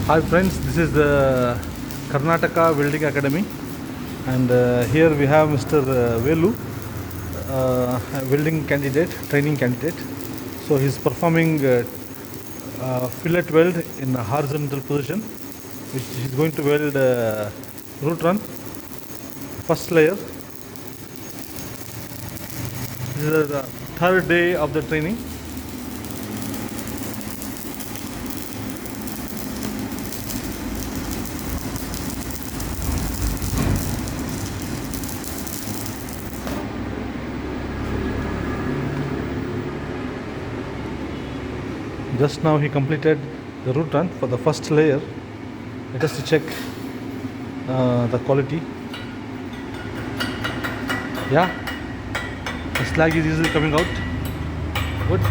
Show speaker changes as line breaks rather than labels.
Hi friends, this is the Karnataka Welding Academy, and here we have Mr. Velu, welding candidate, training candidate. So he's performing fillet weld in a horizontal position, which he's going to weld root run, first layer. This is the third day of the training. Just now he completed the root run for the first layer. Let us check the quality. Yeah, the slag is easily coming out. Good.